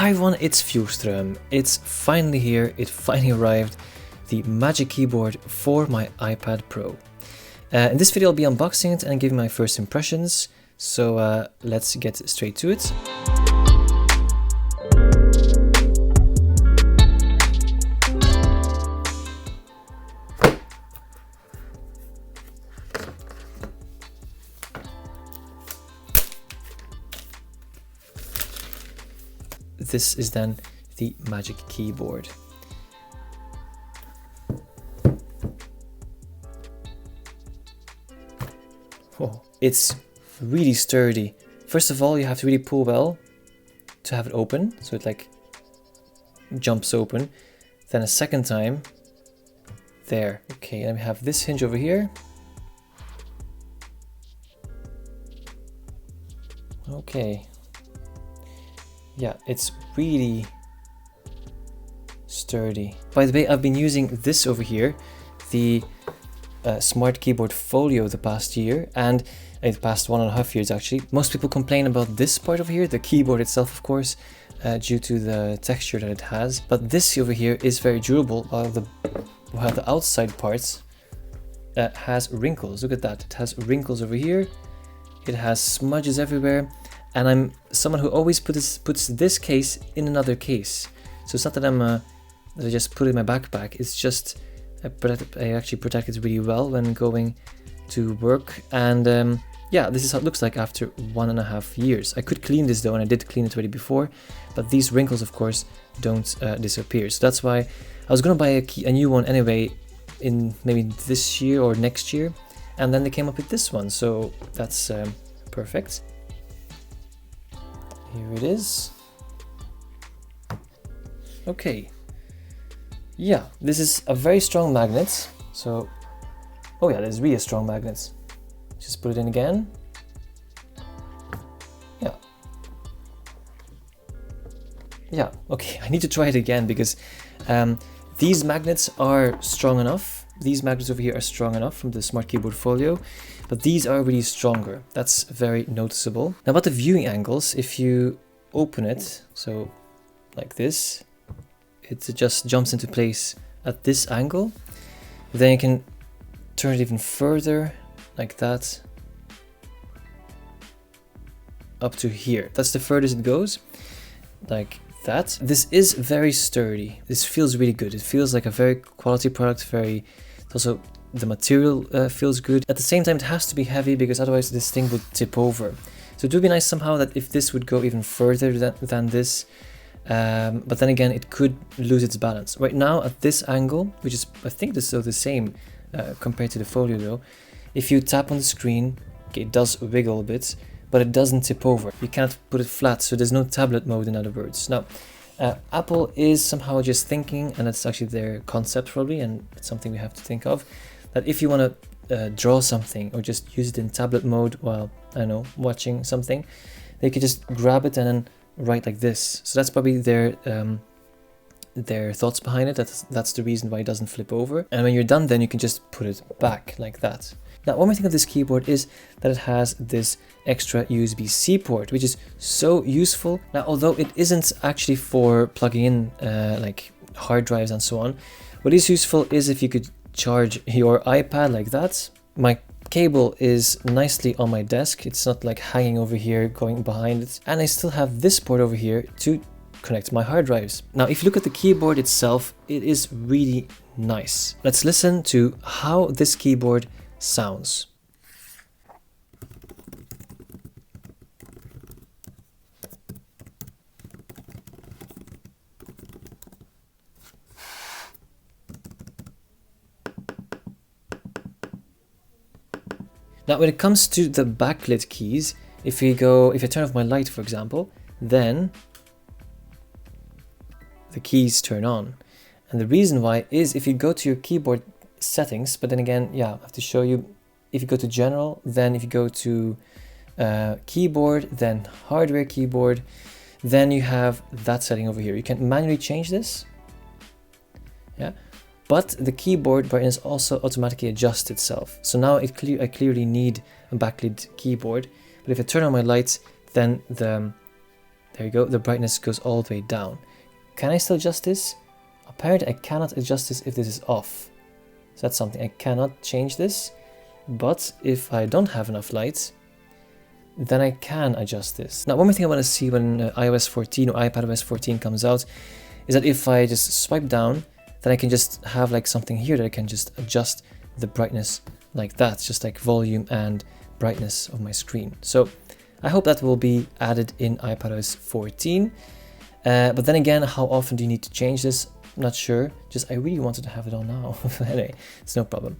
Hi everyone, it's Fjordström. It's finally here, it finally arrived, the magic keyboard for my iPad Pro. In this video I'll be unboxing it and giving my first impressions, so let's get straight to it. This is then the magic keyboard. Oh, it's really sturdy. First of all, you have to really pull well to have it open, so it like jumps open. Then a second time, there. Okay, and we have this hinge over here. Okay. Yeah, it's really sturdy. By the way, I've been using this over here, the Smart Keyboard Folio the past year, and the past 1.5 years actually. Most people complain about this part over here, the keyboard itself of course, due to the texture that it has. But this over here is very durable, while the outside parts has wrinkles. Look at that, it has wrinkles over here, it has smudges everywhere. And I'm someone who always puts this case in another case. So it's not that that I just put it in my backpack. It's just I actually protect it really well when going to work. And yeah, this is how it looks like after 1.5 years. I could clean this though, and I did clean it already before. But these wrinkles, of course, don't disappear. So that's why I was gonna buy a new one anyway, in maybe this year or next year. And then they came up with this one, so that's perfect. Here it is. Okay. Yeah, this is a very strong magnet. So, oh yeah, there's really a strong magnet. Just put it in again. Yeah. Yeah, okay, I need to try it again because these magnets are strong enough. These magnets over here are strong enough from the Smart Keyboard Folio, but these are really stronger. That's very noticeable. Now about the viewing angles, if you open it, so like this, it just jumps into place at this angle. Then you can turn it even further, like that, up to here. That's the furthest it goes, like that. This is very sturdy. This feels really good. It feels like a very quality product, also the material feels good. At the same time, it has to be heavy because otherwise this thing would tip over. So it would be nice somehow that if this would go even further than this, but then again, it could lose its balance. Right now at this angle, which is, I think this is still the same compared to the Folio though, if you tap on the screen, okay, it does wiggle a bit, but it doesn't tip over. You can't put it flat, so there's no tablet mode in other words. Now, Apple is somehow just thinking, and that's actually their concept probably, and it's something we have to think of, that if you want to draw something or just use it in tablet mode while, I don't know, watching something, they could just grab it and then write like this. So that's probably their thoughts behind it. That's the reason why it doesn't flip over. And when you're done, then you can just put it back like that. Now, one more thing of this keyboard is that it has this extra USB-C port, which is so useful. Now, although it isn't actually for plugging in like hard drives and so on, what is useful is if you could charge your iPad like that. My cable is nicely on my desk. It's not like hanging over here, going behind it. And I still have this port over here to connect my hard drives. Now, if you look at the keyboard itself, it is really nice. Let's listen to how this keyboard sounds. Now, when it comes to the backlit keys, if I turn off my light, for example, then the keys turn on. And the reason why is if you go to your keyboard settings, but then again, yeah, I have to show you, if you go to general, then if you go to keyboard, then hardware keyboard, then you have that setting over here. You can manually change this. Yeah. But the keyboard buttons also automatically adjust itself. So now I clearly need a backlit keyboard. But if I turn on my lights, then the There you go, the brightness goes all the way down. Can I still adjust this? Apparently I cannot adjust this if this is off. So that's something, I cannot change this. But if I don't have enough light, then I can adjust this. Now, one more thing I want to see when iOS 14 or iPadOS 14 comes out is that if I just swipe down, then I can just have like something here that I can just adjust the brightness like that, just like volume and brightness of my screen. So I hope that will be added in iPadOS 14. But then again, how often do you need to change this? I'm not sure. Just I really wanted to have it on now. Anyway, it's no problem.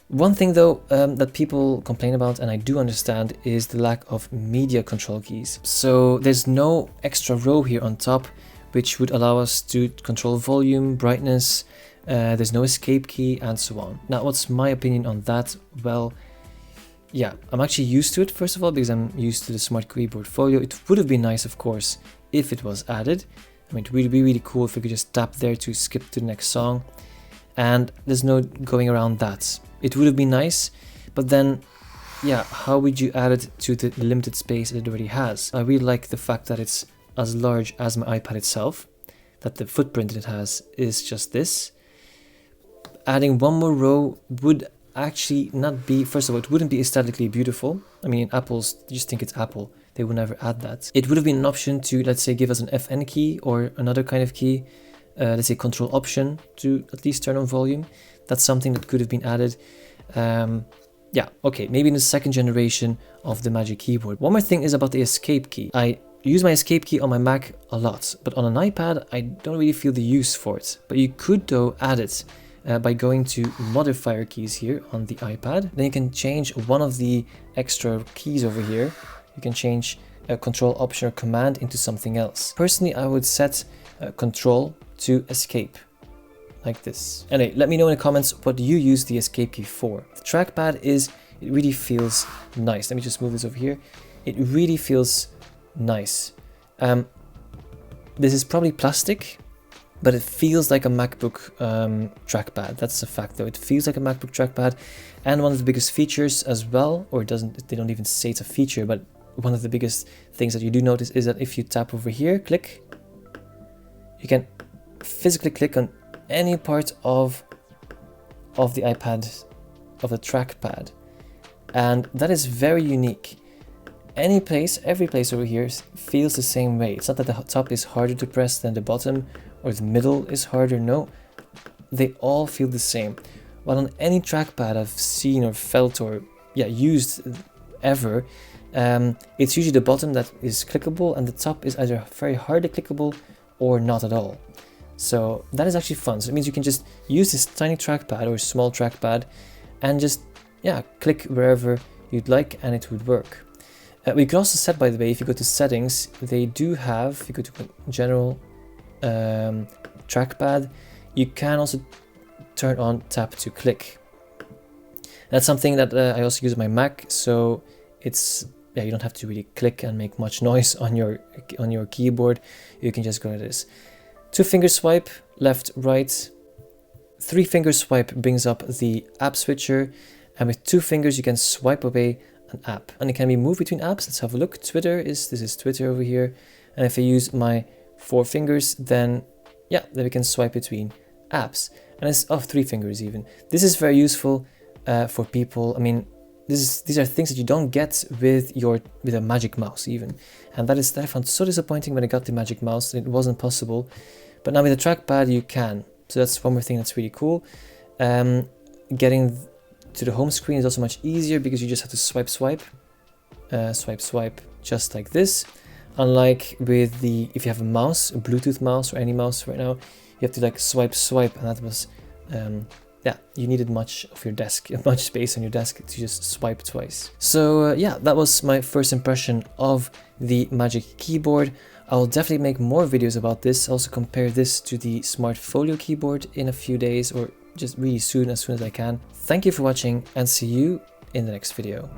One thing though that people complain about, and I do understand, is the lack of media control keys. So there's no extra row here on top, which would allow us to control volume, brightness, there's no escape key, and so on. Now, what's my opinion on that? Well, yeah, I'm actually used to it, first of all, because I'm used to the Smart Keyboard Folio. It would have been nice, of course, if it was added. I mean, it would be really cool if we could just tap there to skip to the next song. And there's no going around that. It would have been nice, but then, yeah, how would you add it to the limited space it already has? I really like the fact that it's as large as my iPad itself, that the footprint it has is just this. Adding one more row would actually not be, first of all, it wouldn't be aesthetically beautiful. I mean, Apple's, you just think it's Apple, they would never add that. It would have been an option to, let's say, give us an FN key or another kind of key, let's say Control Option to at least turn on volume. That's something that could have been added. Yeah, okay, maybe in the second generation of the Magic Keyboard. One more thing is about the escape key. I use my escape key on my Mac a lot, but on an iPad, I don't really feel the use for it. But you could, though, add it by going to modifier keys here on the iPad. Then you can change one of the extra keys over here. You can change a Control Option or Command into something else. Personally, I would set Control to Escape, like this. Anyway, let me know in the comments what you use the escape key for. The trackpad it really feels nice. Let me just move this over here. It really feels nice. This is probably plastic, but it feels like a MacBook trackpad. That's a fact though. It feels like a MacBook trackpad. And one of the biggest features as well, or they don't even say it's a feature, but one of the biggest things that you do notice is that if you tap over here, click, you can physically click on any part of the iPad, of the trackpad, and that is very unique. Every place over here feels the same way. It's not that the top is harder to press than the bottom or the middle is harder. No, they all feel the same. While on any trackpad I've seen or felt or used ever, it's usually the bottom that is clickable and the top is either very hardly clickable or not at all. So that is actually fun. So it means you can just use this tiny trackpad or small trackpad and just, click wherever you'd like and it would work. We can also set, by the way, if you go to settings, they do have, if you go to general trackpad, you can also turn on tap to click. That's something that I also use on my Mac, so it's, you don't have to really click and make much noise on your keyboard. You can just go like this. 2-finger swipe, left, right. 3-finger swipe brings up the app switcher, and with 2 fingers you can swipe away an app. And it can be moved between apps. Let's have a look. This is Twitter over here. And if I use my 4 fingers, then we can swipe between apps. And it's 3 fingers even. This is very useful for people. I mean, these are things that you don't get with a Magic Mouse even. And that I found so disappointing when I got the Magic Mouse. It wasn't possible. But now with the trackpad you can. So that's one more thing that's really cool. Getting to the home screen is also much easier because you just have to swipe, just like this. Unlike with if you have a mouse, a Bluetooth mouse or any mouse right now, you have to like swipe, and that was, you needed much space on your desk to just swipe twice. So that was my first impression of the Magic Keyboard. I'll definitely make more videos about this. I'll also compare this to the Smart Folio keyboard in a few days or just really soon, as soon as I can. Thank you for watching and see you in the next video.